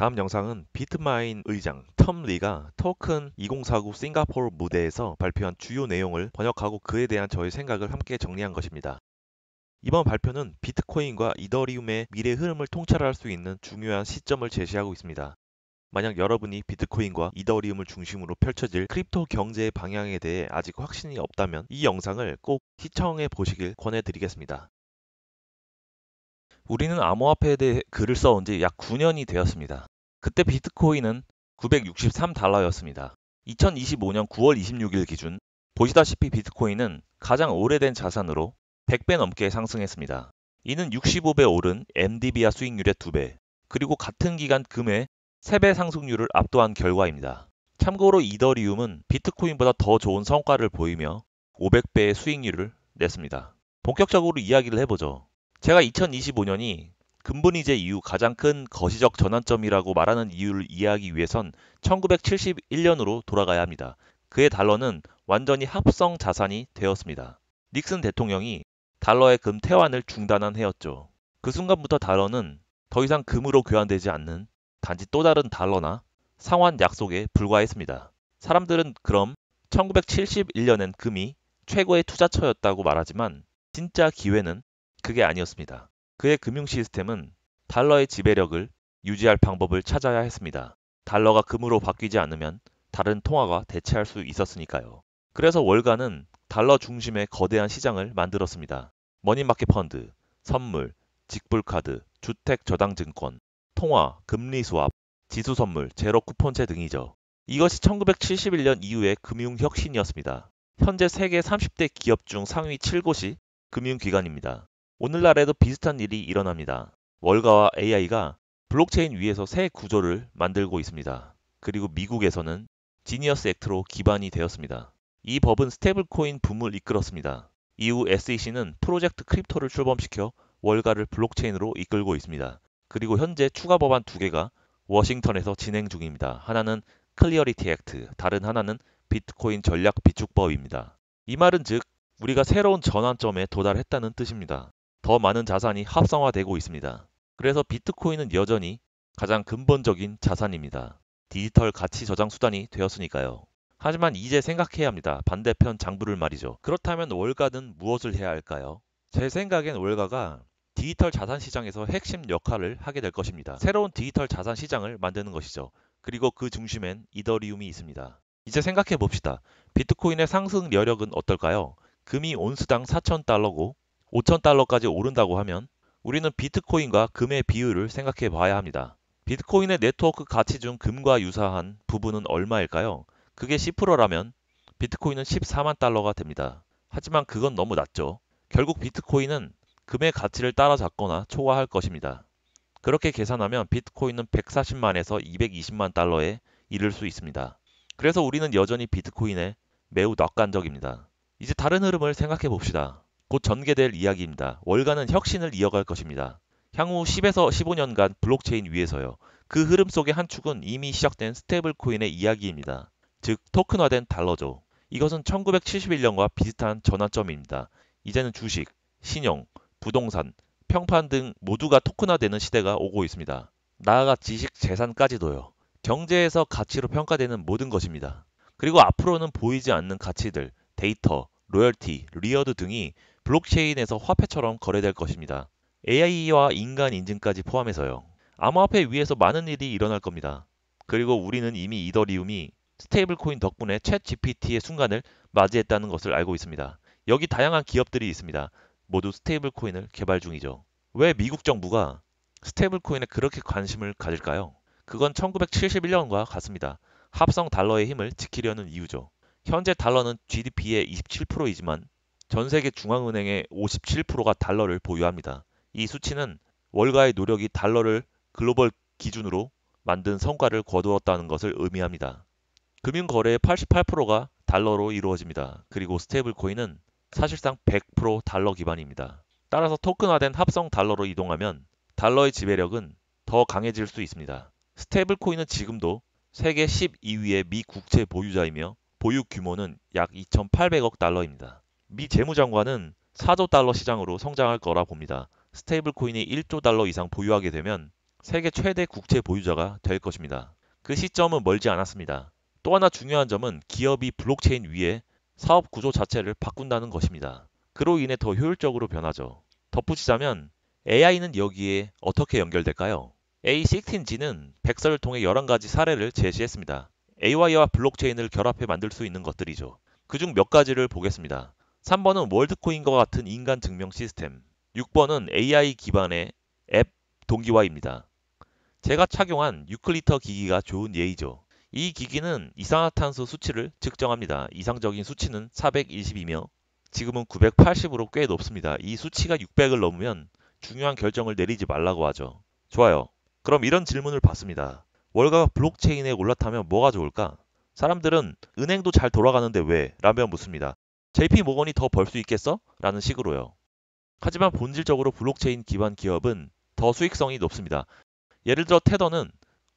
다음 영상은 비트마인 의장 텀 리가 토큰 2049 싱가포르 무대에서 발표한 주요 내용을 번역하고 그에 대한 저의 생각을 함께 정리한 것입니다. 이번 발표는 비트코인과 이더리움의 미래 흐름을 통찰할 수 있는 중요한 시점을 제시하고 있습니다. 만약 여러분이 비트코인과 이더리움을 중심으로 펼쳐질 크립토 경제의 방향에 대해 아직 확신이 없다면 이 영상을 꼭 시청해 보시길 권해드리겠습니다. 우리는 암호화폐에 대해 글을 써온 지 약 9년이 되었습니다. 그때 비트코인은 963달러였습니다. 2025년 9월 26일 기준 보시다시피 비트코인은 가장 오래된 자산으로 100배 넘게 상승했습니다. 이는 65배 오른 엔비디아 수익률의 2배, 그리고 같은 기간 금의 3배 상승률을 압도한 결과입니다. 참고로 이더리움은 비트코인보다 더 좋은 성과를 보이며 500배의 수익률을 냈습니다. 본격적으로 이야기를 해보죠. 제가 2025년이 근본이제 이후 가장 큰 거시적 전환점이라고 말하는 이유를 이해하기 위해선 1971년으로 돌아가야 합니다. 그해 달러는 완전히 합성 자산이 되었습니다. 닉슨 대통령이 달러의 금 태환을 중단한 해였죠. 그 순간부터 달러는 더 이상 금으로 교환되지 않는 단지 또 다른 달러나 상환 약속에 불과했습니다. 사람들은 그럼 1971년엔 금이 최고의 투자처였다고 말하지만 진짜 기회는 그게 아니었습니다. 그의 금융 시스템은 달러의 지배력을 유지할 방법을 찾아야 했습니다. 달러가 금으로 바뀌지 않으면 다른 통화가 대체할 수 있었으니까요. 그래서 월가는 달러 중심의 거대한 시장을 만들었습니다. 머니마켓 펀드, 선물, 직불카드, 주택저당증권, 통화, 금리 수합, 지수 선물, 제로 쿠폰제 등이죠. 이것이 1971년 이후의 금융혁신이었습니다. 현재 세계 30대 기업 중 상위 7곳이 금융기관입니다. 오늘날에도 비슷한 일이 일어납니다. 월가와 AI가 블록체인 위에서 새 구조를 만들고 있습니다. 그리고 미국에서는 지니어스 액트로 기반이 되었습니다. 이 법은 스테이블코인 붐을 이끌었습니다. 이후 SEC는 프로젝트 크립토를 출범시켜 월가를 블록체인으로 이끌고 있습니다. 그리고 현재 추가 법안 2개가 워싱턴에서 진행 중입니다. 하나는 클리어리티 액트, 다른 하나는 비트코인 전략 비축법입니다. 이 말은 즉 우리가 새로운 전환점에 도달했다는 뜻입니다. 더 많은 자산이 합성화되고 있습니다. 그래서 비트코인은 여전히 가장 근본적인 자산입니다. 디지털 가치 저장 수단이 되었으니까요. 하지만 이제 생각해야 합니다. 반대편 장부를 말이죠. 그렇다면 월가는 무엇을 해야 할까요? 제 생각엔 월가가 디지털 자산 시장에서 핵심 역할을 하게 될 것입니다. 새로운 디지털 자산 시장을 만드는 것이죠. 그리고 그 중심엔 이더리움이 있습니다. 이제 생각해 봅시다. 비트코인의 상승 여력은 어떨까요? 금이 온스당 4,000달러고 5,000달러까지 오른다고 하면 우리는 비트코인과 금의 비율을 생각해 봐야 합니다. 비트코인의 네트워크 가치 중 금과 유사한 부분은 얼마일까요? 그게 10%라면 비트코인은 14만 달러가 됩니다. 하지만 그건 너무 낮죠. 결국 비트코인은 금의 가치를 따라잡거나 초과할 것입니다. 그렇게 계산하면 비트코인은 140만에서 220만 달러에 이를 수 있습니다. 그래서 우리는 여전히 비트코인에 매우 낙관적입니다. 이제 다른 흐름을 생각해 봅시다. 곧 전개될 이야기입니다. 월가는 혁신을 이어갈 것입니다. 향후 10에서 15년간 블록체인 위에서요. 그 흐름 속의 한 축은 이미 시작된 스테이블 코인의 이야기입니다. 즉 토큰화된 달러죠. 이것은 1971년과 비슷한 전환점입니다. 이제는 주식, 신용, 부동산, 평판 등 모두가 토큰화되는 시대가 오고 있습니다. 나아가 지식 재산까지도요. 경제에서 가치로 평가되는 모든 것입니다. 그리고 앞으로는 보이지 않는 가치들, 데이터, 로열티, 리워드 등이 블록체인에서 화폐처럼 거래될 것입니다. AI와 인간 인증까지 포함해서요. 암호화폐 위에서 많은 일이 일어날 겁니다. 그리고 우리는 이미 이더리움이 스테이블 코인 덕분에 챗 GPT의 순간을 맞이했다는 것을 알고 있습니다. 여기 다양한 기업들이 있습니다. 모두 스테이블 코인을 개발 중이죠. 왜 미국 정부가 스테이블 코인에 그렇게 관심을 가질까요? 그건 1971년과 같습니다. 합성 달러의 힘을 지키려는 이유죠. 현재 달러는 GDP의 27%이지만 전 세계 중앙은행의 57%가 달러를 보유합니다. 이 수치는 월가의 노력이 달러를 글로벌 기준으로 만든 성과를 거두었다는 것을 의미합니다. 금융거래의 88%가 달러로 이루어집니다. 그리고 스테이블 코인은 사실상 100% 달러 기반입니다. 따라서 토큰화된 합성 달러로 이동하면 달러의 지배력은 더 강해질 수 있습니다. 스테이블 코인은 지금도 세계 12위의 미 국채 보유자이며 보유 규모는 약 2,800억 달러입니다. 미 재무장관은 4조 달러 시장으로 성장할 거라 봅니다. 스테이블 코인이 1조 달러 이상 보유하게 되면 세계 최대 국채 보유자가 될 것입니다. 그 시점은 멀지 않았습니다. 또 하나 중요한 점은 기업이 블록체인 위에 사업 구조 자체를 바꾼다는 것입니다. 그로 인해 더 효율적으로 변하죠. 덧붙이자면 AI는 여기에 어떻게 연결될까요? A16G는 백서를 통해 11가지 사례를 제시했습니다. AI와 블록체인을 결합해 만들 수 있는 것들이죠. 그중 몇 가지를 보겠습니다. 3번은 월드코인과 같은 인간 증명 시스템, 6번은 AI 기반의 앱 동기화입니다. 제가 착용한 유클리터 기기가 좋은 예이죠. 이 기기는 이산화탄소 수치를 측정합니다. 이상적인 수치는 420이며 지금은 980으로 꽤 높습니다. 이 수치가 600을 넘으면 중요한 결정을 내리지 말라고 하죠. 좋아요. 그럼 이런 질문을 받습니다. 월가가 블록체인에 올라타면 뭐가 좋을까? 사람들은 은행도 잘 돌아가는데 왜? 라며 묻습니다. JP 모건이 더 벌 수 있겠어? 라는 식으로요. 하지만 본질적으로 블록체인 기반 기업은 더 수익성이 높습니다. 예를 들어 테더는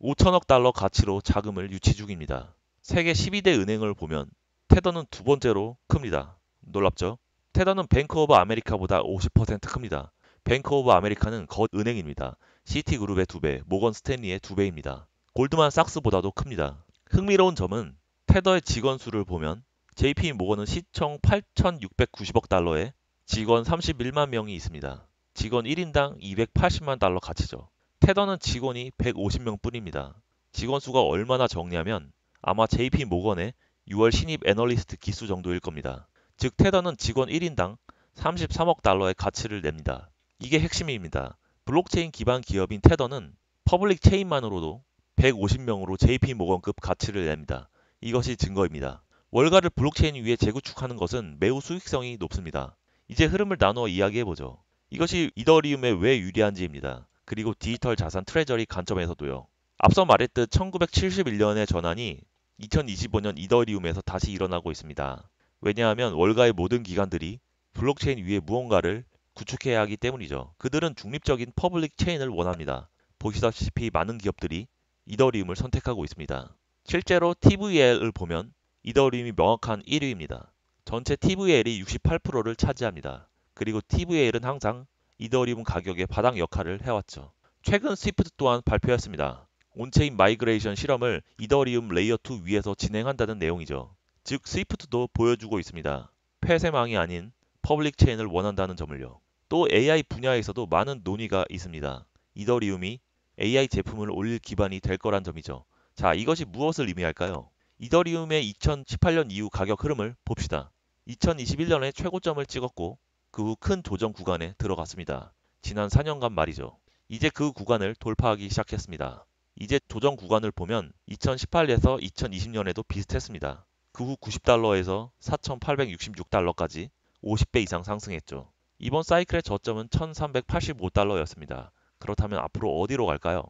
5천억 달러 가치로 자금을 유치 중입니다. 세계 12대 은행을 보면 테더는 두 번째로 큽니다. 놀랍죠? 테더는 뱅크 오브 아메리카보다 50% 큽니다. 뱅크 오브 아메리카는 거은행입니다. 시티그룹의 2배, 모건 스탠리의 2배입니다. 골드만삭스보다도 큽니다. 흥미로운 점은 테더의 직원 수를 보면 JP 모건은 시총 8,690억 달러에 직원 31만 명이 있습니다. 직원 1인당 280만 달러 가치죠. 테더는 직원이 150명 뿐입니다. 직원 수가 얼마나 적냐면 아마 JP 모건의 6월 신입 애널리스트 기수 정도일 겁니다. 즉 테더는 직원 1인당 33억 달러의 가치를 냅니다. 이게 핵심입니다. 블록체인 기반 기업인 테더는 퍼블릭 체인만으로도 150명으로 JP 모건급 가치를 냅니다. 이것이 증거입니다. 월가를 블록체인 위에 재구축하는 것은 매우 수익성이 높습니다. 이제 흐름을 나누어 이야기해보죠. 이것이 이더리움에 왜 유리한지입니다. 그리고 디지털 자산 트레저리 관점에서도요. 앞서 말했듯 1971년의 전환이 2025년 이더리움에서 다시 일어나고 있습니다. 왜냐하면 월가의 모든 기관들이 블록체인 위에 무언가를 구축해야 하기 때문이죠. 그들은 중립적인 퍼블릭 체인을 원합니다. 보시다시피 많은 기업들이 이더리움을 선택하고 있습니다. 실제로 TVL을 보면 이더리움이 명확한 1위입니다. 전체 TVL이 68%를 차지합니다. 그리고 TVL은 항상 이더리움 가격의 바닥 역할을 해왔죠. 최근 스위프트 또한 발표했습니다. 온체인 마이그레이션 실험을 이더리움 레이어 2 위에서 진행한다는 내용이죠. 즉 스위프트도 보여주고 있습니다. 폐쇄망이 아닌 퍼블릭 체인을 원한다는 점을요. 또 AI 분야에서도 많은 논의가 있습니다. 이더리움이 AI 제품을 올릴 기반이 될 거란 점이죠. 자, 이것이 무엇을 의미할까요? 이더리움의 2018년 이후 가격 흐름을 봅시다. 2021년에 최고점을 찍었고 그 후 큰 조정 구간에 들어갔습니다. 지난 4년간 말이죠. 이제 그 구간을 돌파하기 시작했습니다. 이제 조정 구간을 보면 2018에서 2020년에도 비슷했습니다. 그 후 90달러에서 4,866달러까지 50배 이상 상승했죠. 이번 사이클의 저점은 1,385달러였습니다. 그렇다면 앞으로 어디로 갈까요?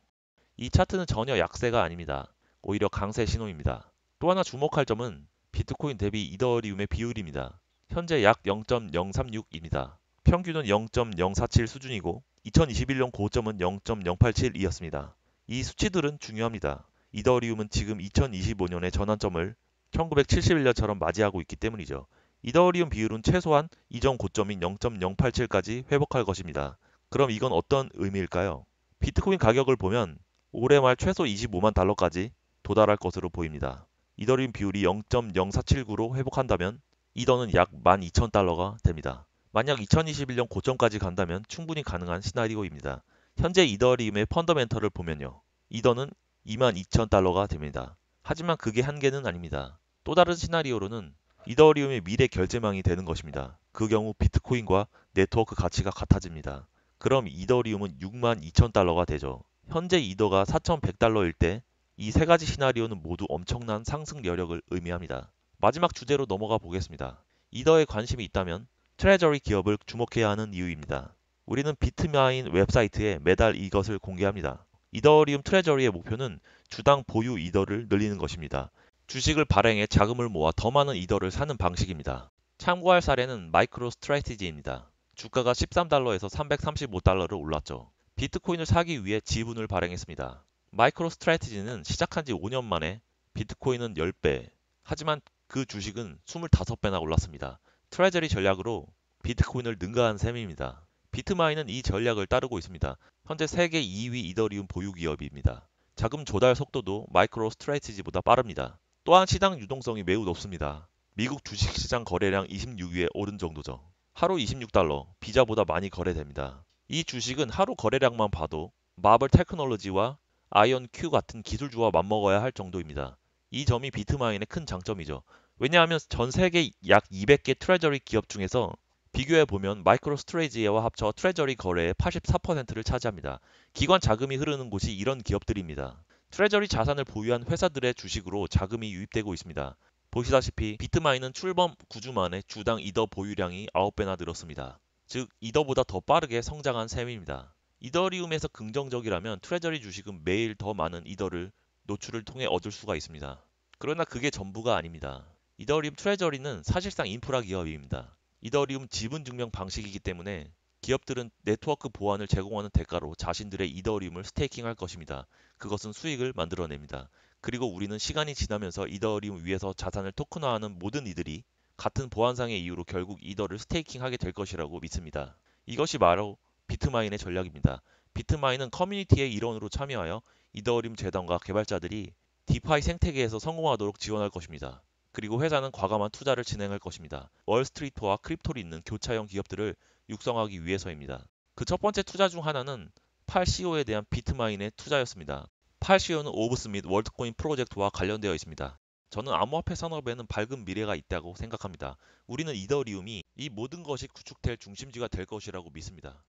이 차트는 전혀 약세가 아닙니다. 오히려 강세 신호입니다. 또 하나 주목할 점은 비트코인 대비 이더리움의 비율입니다. 현재 약 0.036입니다. 평균은 0.047 수준이고 2021년 고점은 0.087이었습니다. 이 수치들은 중요합니다. 이더리움은 지금 2025년의 전환점을 1971년처럼 맞이하고 있기 때문이죠. 이더리움 비율은 최소한 이전 고점인 0.087까지 회복할 것입니다. 그럼 이건 어떤 의미일까요? 비트코인 가격을 보면 올해 말 최소 25만 달러까지 도달할 것으로 보입니다. 이더리움 비율이 0.0479로 회복한다면 이더는 약 12,000달러가 됩니다. 만약 2021년 고점까지 간다면 충분히 가능한 시나리오입니다. 현재 이더리움의 펀더멘털을 보면요. 이더는 22,000달러가 됩니다. 하지만 그게 한계는 아닙니다. 또 다른 시나리오로는 이더리움의 미래 결제망이 되는 것입니다. 그 경우 비트코인과 네트워크 가치가 같아집니다. 그럼 이더리움은 62,000달러가 되죠. 현재 이더가 4,100달러일 때 이 세 가지 시나리오는 모두 엄청난 상승 여력을 의미합니다. 마지막 주제로 넘어가 보겠습니다. 이더에 관심이 있다면 트레저리 기업을 주목해야 하는 이유입니다. 우리는 비트마인 웹사이트에 매달 이것을 공개합니다. 이더리움 트레저리의 목표는 주당 보유 이더를 늘리는 것입니다. 주식을 발행해 자금을 모아 더 많은 이더를 사는 방식입니다. 참고할 사례는 마이크로 스트래티지입니다. 주가가 13달러에서 335달러를 올랐죠. 비트코인을 사기 위해 지분을 발행했습니다. 마이크로 스트래티지는 시작한 지 5년 만에 비트코인은 10배, 하지만 그 주식은 25배나 올랐습니다. 트레저리 전략으로 비트코인을 능가한 셈입니다. 비트마인은 이 전략을 따르고 있습니다. 현재 세계 2위 이더리움 보유 기업입니다. 자금 조달 속도도 마이크로 스트레티지보다 빠릅니다. 또한 시장 유동성이 매우 높습니다. 미국 주식시장 거래량 26위에 오른 정도죠. 하루 26달러, 비자보다 많이 거래됩니다. 이 주식은 하루 거래량만 봐도 마블 테크놀로지와 아이언 큐 같은 기술주와 맞먹어야 할 정도입니다. 이 점이 비트마인의 큰 장점이죠. 왜냐하면 전 세계 약 200개 트레저리 기업 중에서 비교해 보면 마이크로 스트레이지와 합쳐 트레저리 거래의 84%를 차지합니다. 기관 자금이 흐르는 곳이 이런 기업들입니다. 트레저리 자산을 보유한 회사들의 주식으로 자금이 유입되고 있습니다. 보시다시피 비트마인은 출범 9주 만에 주당 이더 보유량이 9배나 늘었습니다. 즉 이더보다 더 빠르게 성장한 셈입니다. 이더리움에서 긍정적이라면 트레저리 주식은 매일 더 많은 이더를 노출을 통해 얻을 수가 있습니다. 그러나 그게 전부가 아닙니다. 이더리움 트레저리는 사실상 인프라 기업입니다. 이더리움 지분 증명 방식이기 때문에 기업들은 네트워크 보안을 제공하는 대가로 자신들의 이더리움을 스테이킹할 것입니다. 그것은 수익을 만들어냅니다. 그리고 우리는 시간이 지나면서 이더리움 위에서 자산을 토큰화하는 모든 이들이 같은 보안상의 이유로 결국 이더를 스테이킹하게 될 것이라고 믿습니다. 이것이 바로 비트마인의 전략입니다. 비트마인은 커뮤니티의 일원으로 참여하여 이더리움 재단과 개발자들이 디파이 생태계에서 성공하도록 지원할 것입니다. 그리고 회사는 과감한 투자를 진행할 것입니다. 월스트리트와 크립토를 잇는 교차형 기업들을 육성하기 위해서입니다. 그 첫 번째 투자 중 하나는 팔CO에 대한 비트마인의 투자였습니다. 팔CO는 오브스 및 월드코인 프로젝트와 관련되어 있습니다. 저는 암호화폐 산업에는 밝은 미래가 있다고 생각합니다. 우리는 이더리움이 이 모든 것이 구축될 중심지가 될 것이라고 믿습니다.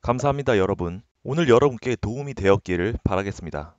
감사합니다, 여러분. 오늘 여러분께 도움이 되었기를 바라겠습니다.